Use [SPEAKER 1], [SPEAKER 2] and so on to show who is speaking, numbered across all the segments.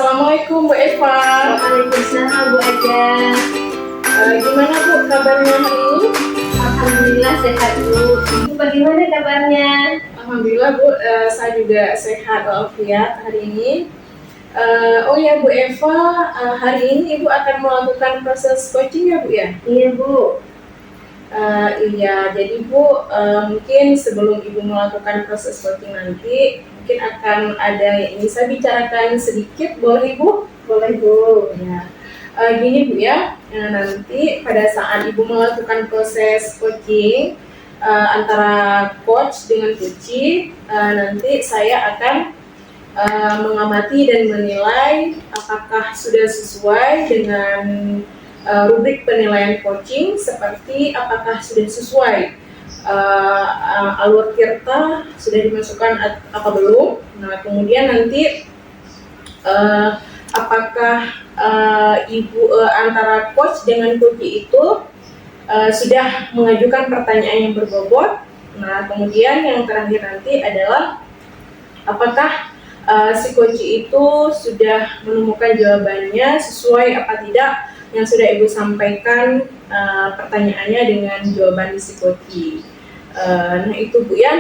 [SPEAKER 1] Assalamualaikum Bu Eva.
[SPEAKER 2] Waalaikumsalam Bu Aja.
[SPEAKER 1] Gimana Bu kabarnya hari ini?
[SPEAKER 2] Alhamdulillah sehat Bu. Ibu bagaimana kabarnya?
[SPEAKER 1] Alhamdulillah Bu, saya juga sehat walafiat hari ini. Oh ya Bu Eva, hari ini Ibu akan melakukan proses coaching ya Bu ya?
[SPEAKER 2] Iya Bu.
[SPEAKER 1] Iya, jadi Bu, mungkin sebelum Ibu melakukan proses coaching nanti, mungkin akan ada yang ingin saya bicarakan sedikit, boleh Bu?
[SPEAKER 2] Boleh Bu.
[SPEAKER 1] Ya. Gini Bu ya, nanti pada saat Ibu melakukan proses coaching antara coach dengan coachee, nanti saya akan mengamati dan menilai apakah sudah sesuai dengan rubrik penilaian coaching, seperti apakah sudah sesuai alur tirta sudah dimasukkan apa belum. Nah kemudian nanti apakah Ibu antara coach dengan coachee itu sudah mengajukan pertanyaan yang berbobot. Nah kemudian yang terakhir nanti adalah apakah si coachee itu sudah menemukan jawabannya sesuai apa tidak yang sudah Ibu sampaikan pertanyaannya dengan jawaban si coachee. Nah itu Bu ya.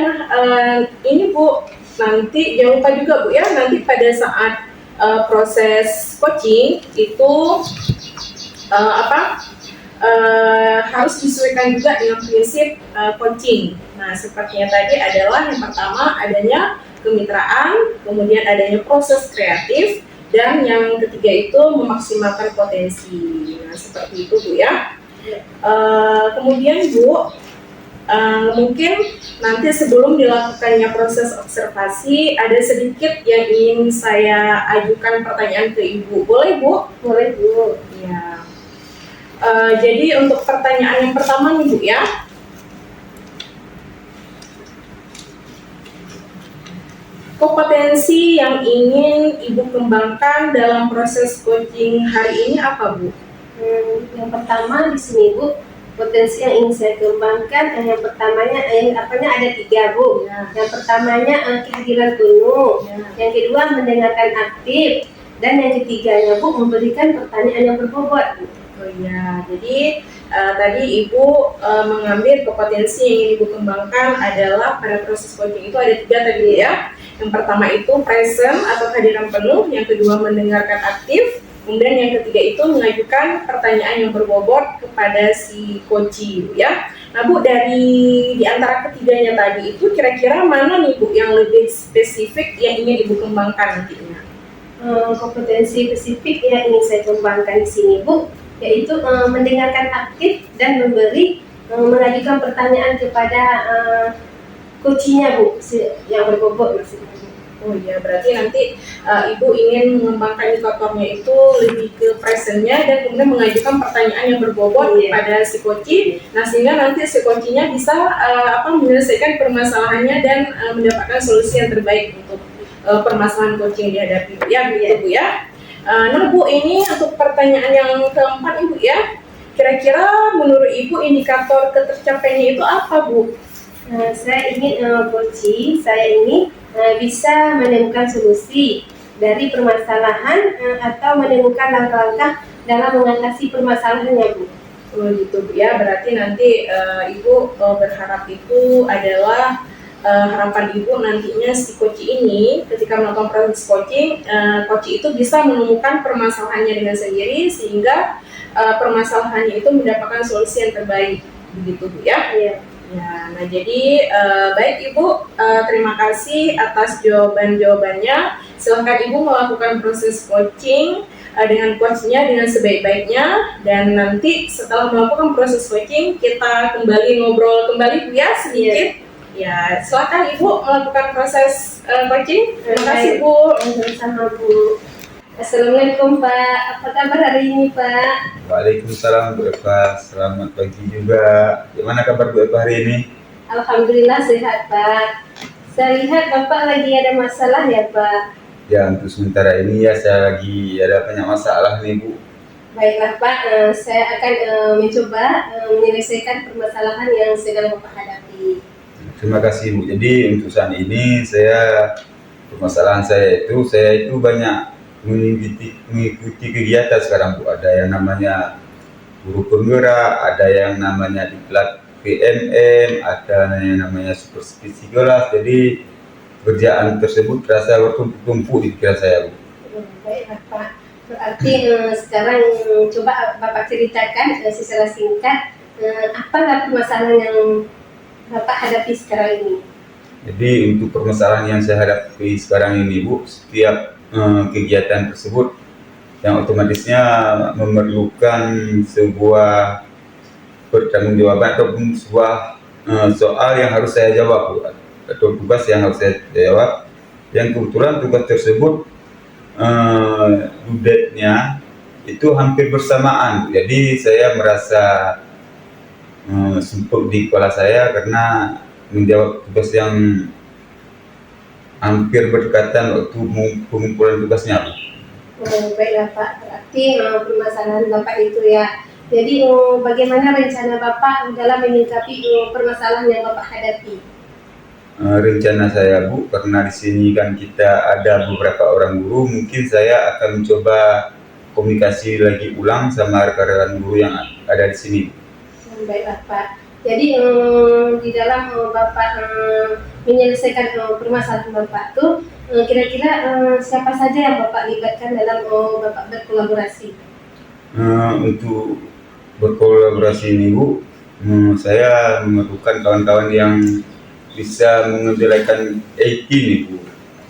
[SPEAKER 1] Ini Bu, nanti jangan lupa juga Bu ya, nanti pada saat proses coaching itu harus disesuaikan juga dengan prinsip coaching. Nah sepertinya tadi adalah yang pertama adanya kemitraan, kemudian adanya proses kreatif, dan yang ketiga itu memaksimalkan potensi. Nah seperti itu Bu ya. Kemudian Bu, mungkin nanti sebelum dilakukannya proses observasi ada sedikit yang ingin saya ajukan pertanyaan ke Ibu. Boleh Bu?
[SPEAKER 2] Boleh Bu.
[SPEAKER 1] Ya. Jadi untuk pertanyaan yang pertama nih Bu ya. Kompetensi yang ingin Ibu kembangkan dalam proses coaching hari ini apa Bu?
[SPEAKER 2] Yang pertama di sini Bu, potensi yang ingin saya kembangkan yang pertamanya ada 3 Bu.
[SPEAKER 1] Ya.
[SPEAKER 2] Yang pertamanya kehadiran penuh,
[SPEAKER 1] Ya.
[SPEAKER 2] yang kedua mendengarkan aktif, dan yang ketiganya Bu memberikan pertanyaan yang berbobot Bu.
[SPEAKER 1] Oh iya, jadi tadi Ibu mengambil kompetensi yang ingin Ibu kembangkan adalah pada proses coaching itu ada 3 tadi ya. Yang pertama itu present atau kehadiran penuh, yang kedua mendengarkan aktif, kemudian yang ketiga itu mengajukan pertanyaan yang berbobot kepada si coachee ya. Nah Bu, di antara ketiganya tadi itu kira-kira mana nih Bu yang lebih spesifik yang ingin Ibu kembangkan nantinya?
[SPEAKER 2] Kompetensi spesifik yang ingin saya kembangkan di sini Bu, yaitu mendengarkan aktif dan mengajukan pertanyaan kepada coachee-nya Bu, yang berbobot maksudnya.
[SPEAKER 1] Oh iya, berarti nanti Ibu ingin mengembangkan indikatornya itu lebih ke presentnya dan kemudian mengajukan pertanyaan yang berbobot kepada si coachee. Nah sehingga nanti si coachee-nya bisa menyelesaikan permasalahannya dan mendapatkan solusi yang terbaik untuk permasalahan coaching yang dihadapi ya, begitu Bu ya. Nah Bu, ini untuk pertanyaan yang keempat Ibu ya, kira-kira menurut Ibu indikator ketercapaiannya itu apa Bu?
[SPEAKER 2] Saya ingin coachee saya ini bisa menemukan solusi dari permasalahan atau menemukan langkah-langkah dalam mengatasi permasalahannya Bu.
[SPEAKER 1] Oh gitu Bu ya, berarti nanti Ibu berharap itu adalah harapan Ibu nantinya si coachee ini ketika melakukan proses coaching, coachee itu bisa menemukan permasalahannya dengan sendiri sehingga permasalahannya itu mendapatkan solusi yang terbaik, begitu Bu ya?
[SPEAKER 2] Iya.
[SPEAKER 1] Ya, nah jadi baik Ibu, terima kasih atas jawaban-jawabannya. Silahkan Ibu melakukan proses coaching dengan coachnya dengan sebaik-baiknya, dan nanti setelah melakukan proses coaching kita kembali ngobrol kembali Bu ya sedikit. Ya, silakan Ibu melakukan proses coaching. Terima kasih Bu.
[SPEAKER 2] Sama Bu. Assalamualaikum Pak, apa kabar hari ini Pak?
[SPEAKER 3] Waalaikumsalam Bu Eva, selamat pagi juga. Gimana kabar Bu Eva hari ini?
[SPEAKER 2] Alhamdulillah sehat Pak. Saya lihat Bapak lagi ada masalah ya Pak?
[SPEAKER 3] Ya untuk sementara ini ya saya lagi ada banyak masalah nih Bu.
[SPEAKER 2] Baiklah Pak, saya akan mencoba menyelesaikan permasalahan yang sedang Bapak hadapi.
[SPEAKER 3] Terima kasih Bu. Jadi untuk saat ini permasalahan saya itu banyak mengikuti kegiatan sekarang Bu. Ada yang namanya guru penggerak, ada yang namanya diklat PMM, ada yang namanya super psikolas. Jadi kerjaan tersebut terasa bertumpuk-tumpuk di pikiran saya Bu.
[SPEAKER 2] Baiklah Pak. Berarti sekarang coba Bapak ceritakan secara singkat apa permasalahan yang Bapak hadapi sekarang ini.
[SPEAKER 3] Jadi untuk permasalahan yang saya hadapi sekarang ini Bu, setiap kegiatan tersebut yang otomatisnya memerlukan sebuah pertanggungjawaban ataupun sebuah soal yang harus saya jawab Bu, atau tugas yang harus saya jawab, yang kebetulan tugas tersebut due date-nya itu hampir bersamaan. Jadi saya merasa sumpuk di kepala saya karena menjawab tugas yang hampir berdekatan waktu pengumpulan tugasnya Bu.
[SPEAKER 2] Baiklah Pak, berarti permasalahan Bapak itu ya. Jadi bagaimana rencana Bapak dalam menyikapi permasalahan yang Bapak hadapi?
[SPEAKER 3] Rencana saya Bu, karena di sini kan kita ada beberapa orang guru, mungkin saya akan mencoba komunikasi lagi ulang sama rekan-rekan guru yang ada di sini.
[SPEAKER 2] Baiklah Pak. Jadi di dalam Bapak menyelesaikan permasalahan Bapak tuh kira-kira siapa saja yang Bapak libatkan dalam Bapak berkolaborasi?
[SPEAKER 3] Untuk berkolaborasi ini Bu, saya memerlukan kawan-kawan yang bisa mengendalikan IT nih Bu.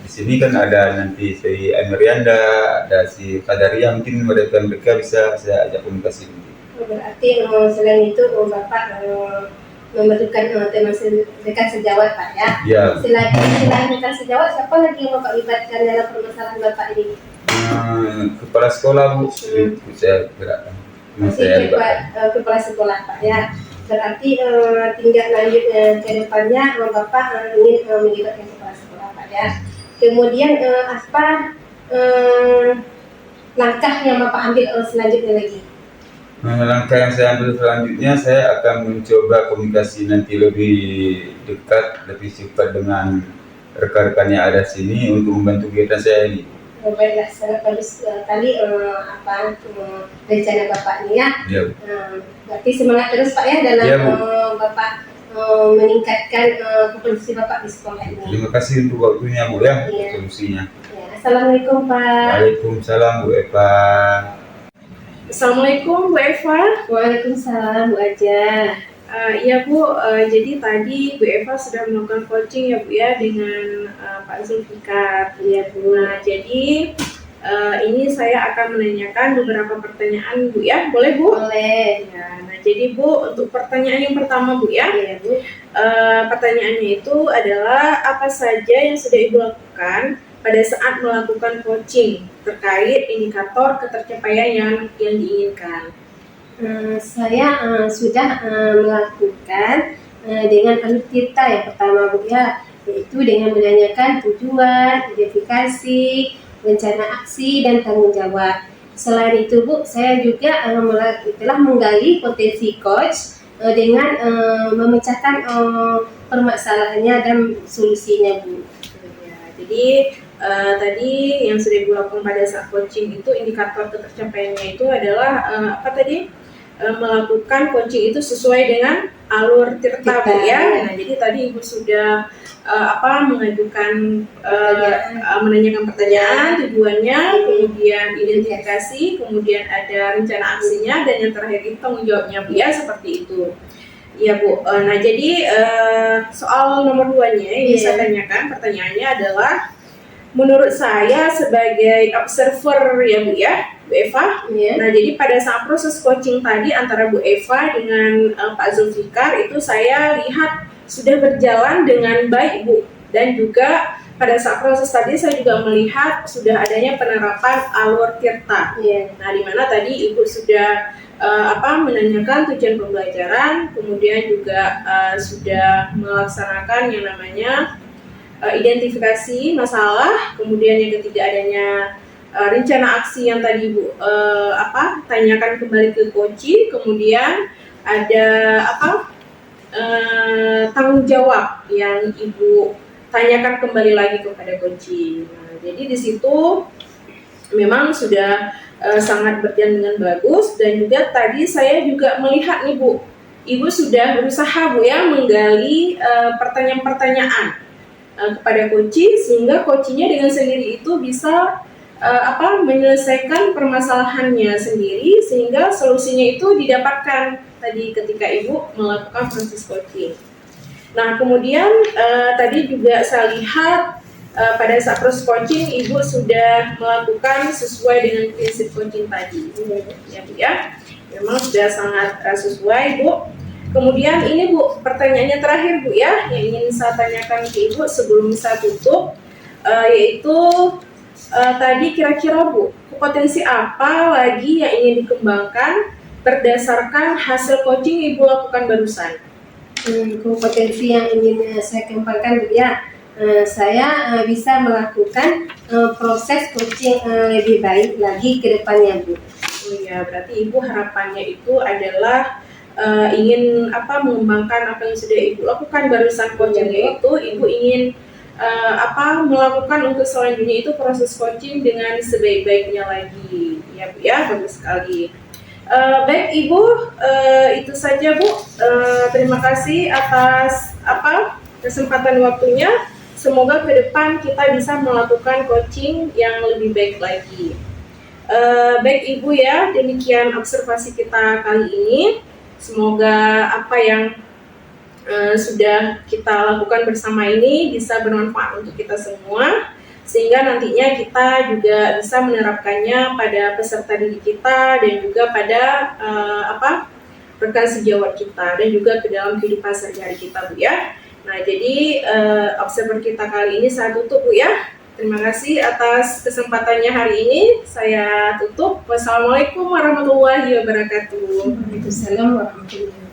[SPEAKER 3] Di sini kan ada nanti si Amerianda, ada si Kadaria, mungkin mereka bisa saya ajak komunikasi.
[SPEAKER 2] Berarti selain itu Bapak memerlukan teman rekan sejawat Pak ya?
[SPEAKER 3] Ya.
[SPEAKER 2] Selain rekan sejawat, siapa lagi yang Bapak libatkan dalam permasalahan Bapak ini?
[SPEAKER 3] Kepala sekolah Bu, itu saya gerakkan.
[SPEAKER 2] Masih kepala sekolah Pak ya. Berarti tinggal lanjut ke depannya Bapak ingin melibatkan kepala sekolah Pak ya. Kemudian apa langkah yang Bapak ambil selanjutnya lagi?
[SPEAKER 3] Langkah yang saya ambil selanjutnya, saya akan mencoba komunikasi nanti lebih dekat, lebih cepat dengan rekan-rekan yang ada sini untuk membantu kegiatan saya ini.
[SPEAKER 2] Baiklah, sangat bagus sekali rencana Bapak ini ya.
[SPEAKER 3] Ya.
[SPEAKER 2] Berarti semangat terus Pak ya dalam
[SPEAKER 3] Ya, Bu.
[SPEAKER 2] Bapak meningkatkan kompetensi Bapak di sekolah ini.
[SPEAKER 3] Terima kasih untuk waktunya Bu ya,
[SPEAKER 2] Iya.
[SPEAKER 3] solusinya.
[SPEAKER 2] Ya, Assalamualaikum Pak.
[SPEAKER 3] Waalaikumsalam Bu Eva.
[SPEAKER 1] Assalamualaikum Bu Eva.
[SPEAKER 2] Waalaikumsalam Bu Aja.
[SPEAKER 1] Iya Bu, jadi tadi Bu Eva sudah melakukan coaching ya Bu ya dengan Pak Zulfikar.
[SPEAKER 2] Iya Bu.
[SPEAKER 1] Nah jadi ini saya akan menanyakan beberapa pertanyaan Bu ya, boleh Bu?
[SPEAKER 2] Boleh.
[SPEAKER 1] Ya, nah jadi Bu, untuk pertanyaan yang pertama Bu ya,
[SPEAKER 2] Iya Bu.
[SPEAKER 1] pertanyaannya itu adalah apa saja yang sudah Ibu lakukan pada saat melakukan coaching terkait indikator ketercapaian yang diinginkan.
[SPEAKER 2] Saya sudah melakukan dengan alutsista yang pertama Bu ya, yaitu dengan menanyakan tujuan, identifikasi, rencana aksi dan tanggung jawab. Selain itu Bu, saya juga telah menggali potensi coach dengan memecahkan permasalahannya dan solusinya Bu.
[SPEAKER 1] Ya, jadi tadi yang sudah Ibu lakukan pada saat coaching itu indikator ketercapaiannya itu adalah apa tadi? Melakukan coaching itu sesuai dengan alur tirta Bu ya. Nah, jadi tadi Ibu sudah mengajukan menanyakan pertanyaan, tujuannya, kemudian identifikasi, kemudian ada rencana aksinya, dan yang terakhir itu tanggung jawabnya Bu ya, seperti itu. Iya Bu. Nah jadi soal nomor 2-nya ini saya tanyakan, pertanyaannya adalah menurut saya sebagai observer ya Bu ya, Bu Eva. Nah jadi pada saat proses coaching tadi antara Bu Eva dengan Pak Zulfikar itu saya lihat sudah berjalan dengan baik Bu, dan juga pada saat proses tadi saya juga melihat sudah adanya penerapan alur tirta. Nah di mana tadi Ibu sudah menanyakan tujuan pembelajaran, kemudian juga sudah melaksanakan yang namanya identifikasi masalah, kemudian yang ketiga adanya rencana aksi yang tadi Ibu tanyakan kembali ke coaching, kemudian ada tanggung jawab yang Ibu tanyakan kembali lagi kepada coaching. Nah, jadi di situ memang sudah sangat berjalan dengan bagus. Dan juga tadi saya juga melihat nih Bu, Ibu sudah berusaha Bu ya menggali pertanyaan-pertanyaan kepada coaching, sehingga coachingnya dengan sendiri itu bisa menyelesaikan permasalahannya sendiri, sehingga solusinya itu didapatkan tadi ketika Ibu melakukan proses coaching. Nah, kemudian tadi juga saya lihat pada saat proses coaching Ibu sudah melakukan sesuai dengan prinsip coaching tadi, ya Bu ya. Memang sudah sangat sesuai Bu. Kemudian ini Bu, pertanyaannya terakhir Bu ya, yang ingin saya tanyakan ke Ibu sebelum saya tutup, yaitu tadi kira-kira Bu, kompetensi apa lagi yang ingin dikembangkan berdasarkan hasil coaching Ibu lakukan barusan?
[SPEAKER 2] Kompetensi yang ingin saya kembangkan Bu ya, saya bisa melakukan proses coaching lebih baik lagi ke depannya Bu.
[SPEAKER 1] Ya, berarti Ibu harapannya itu adalah ingin mengembangkan apa yang sudah Ibu lakukan barusan coaching, yaitu Ibu ingin melakukan untuk selanjutnya itu proses coaching dengan sebaik-baiknya lagi, ya Bu ya. Bagus sekali. Baik Ibu, itu saja Bu. Terima kasih atas kesempatan waktunya. Semoga ke depan kita bisa melakukan coaching yang lebih baik lagi. Baik Ibu ya, demikian observasi kita kali ini. Semoga apa yang sudah kita lakukan bersama ini bisa bermanfaat untuk kita semua, sehingga nantinya kita juga bisa menerapkannya pada peserta didik kita dan juga pada rekan sejawat kita dan juga ke dalam kehidupan sehari-hari kita Bu ya. Nah, jadi observer kita kali ini saya tutup Bu ya. Terima kasih atas kesempatannya hari ini. Saya tutup. Wassalamualaikum warahmatullahi wabarakatuh.
[SPEAKER 2] Waalaikumsalam warahmatullahi wabarakatuh.